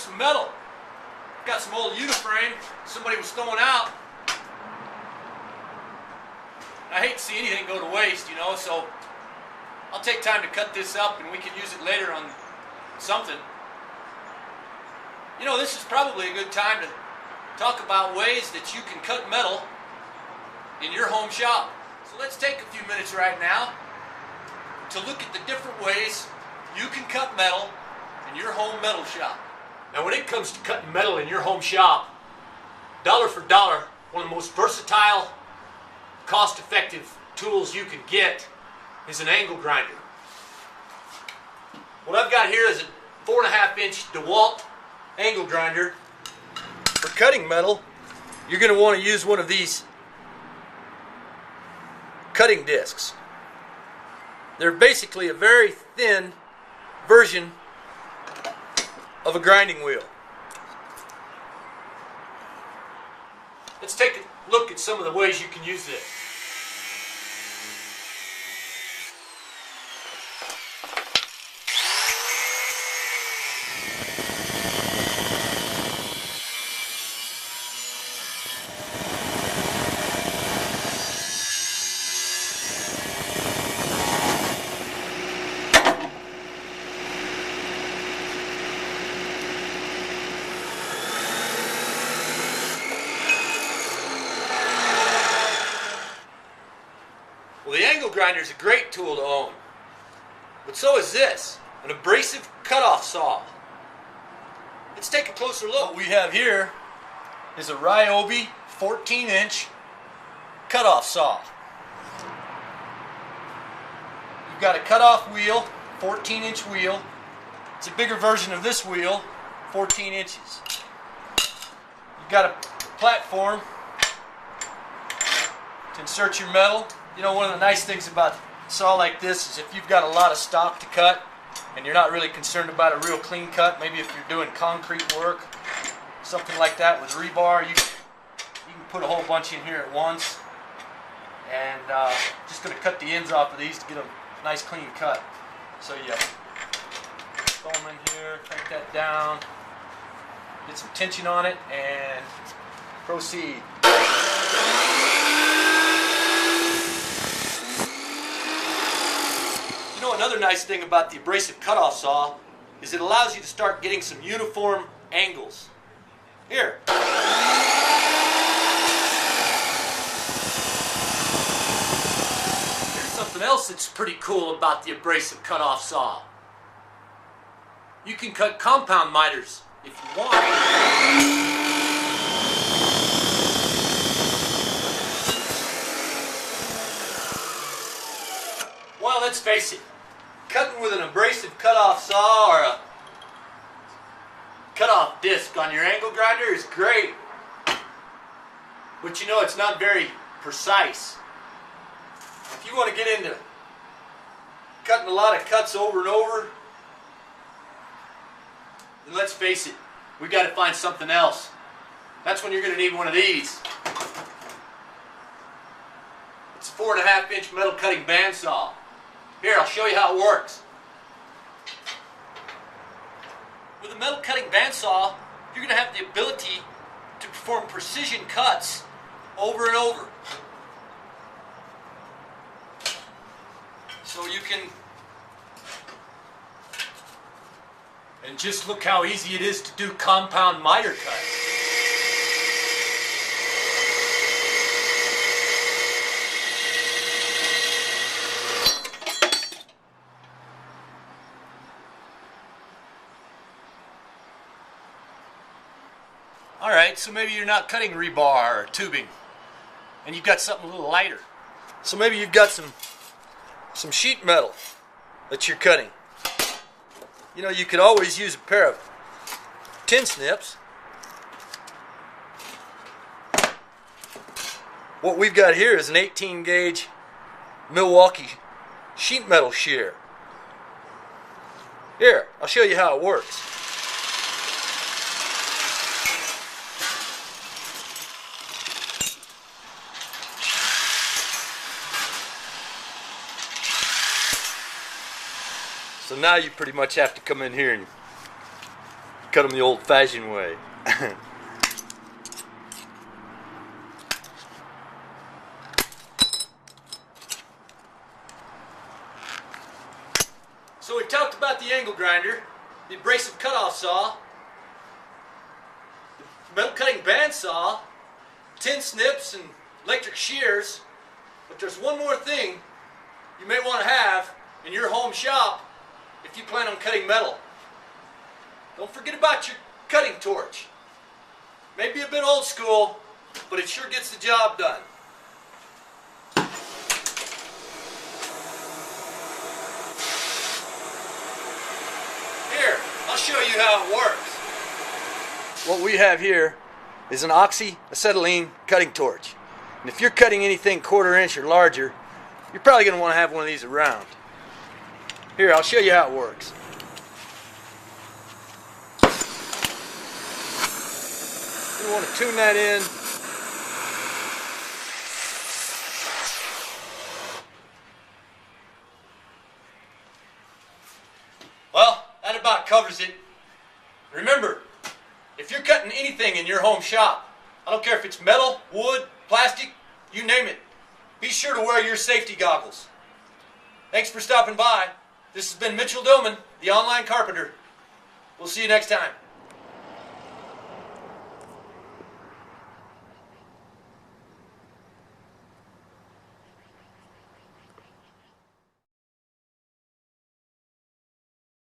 some metal. Got some old uniframe somebody was throwing out. I hate to see anything go to waste, you know, so I'll take time to cut this up and we can use it later on something. You know, this is probably a good time to talk about ways that you can cut metal in your home shop. So let's take a few minutes right now to look at the different ways you can cut metal in your home metal shop. Now when it comes to cutting metal in your home shop, dollar for dollar, one of the most versatile, cost-effective tools you can get is an angle grinder. What I've got here is a 4.5-inch DeWalt angle grinder. For cutting metal, you're going to want to use one of these cutting discs. They're basically a very thin version of a grinding wheel. Let's take a look at some of the ways you can use this. Well, the angle grinder is a great tool to own, but so is this, an abrasive cut-off saw. Let's take a closer look. What we have here is a Ryobi 14-inch cut-off saw. You've got a cut-off wheel, 14-inch wheel. It's a bigger version of this wheel, 14 inches. You've got a platform to insert your metal. You know, one of the nice things about a saw like this is if you've got a lot of stock to cut and you're not really concerned about a real clean cut, maybe if you're doing concrete work, something like that with rebar, you can put a whole bunch in here at once. And just going to cut the ends off of these to get a nice clean cut. So you throw them in here, crank that down, get some tension on it, and proceed. You know, another nice thing about the abrasive cut-off saw is it allows you to start getting some uniform angles. Here. Here's something else that's pretty cool about the abrasive cut-off saw. You can cut compound miters if you want. Well, let's face it, cutting with an abrasive cut-off saw or a cut-off disc on your angle grinder is great, but you know it's not very precise. If you want to get into cutting a lot of cuts over and over, then let's face it, we've got to find something else. That's when you're going to need one of these. It's a 4.5-inch metal cutting bandsaw. Here, I'll show you how it works. With a metal cutting bandsaw, you're going to have the ability to perform precision cuts over and over. So you can, and just look how easy it is to do compound miter cuts. Alright, so maybe you're not cutting rebar or tubing, and you've got something a little lighter. So maybe you've got some sheet metal that you're cutting. You know, you could always use a pair of tin snips. What we've got here is an 18-gauge Milwaukee sheet metal shear. Here, I'll show you how it works. So now you pretty much have to come in here and Cut them the old-fashioned way. So we talked about the angle grinder, the abrasive cut-off saw, the metal cutting bandsaw, tin snips, and electric shears. But there's one more thing you may want to have in your home shop if you plan on cutting metal. Don't forget about your cutting torch. Maybe a bit old school, but it sure gets the job done. Here, I'll show you how it works. What we have here is an Oxy-Acetylene cutting torch. And if you're cutting anything 1/4 inch or larger, you're probably going to want to have one of these around. Here, I'll show you how it works. You want to tune that in. Well, that about covers it. Remember, if you're cutting anything in your home shop, I don't care if it's metal, wood, plastic, you name it, be sure to wear your safety goggles. Thanks for stopping by. This has been Mitchell Dillman, the Online Carpenter. We'll see you next time.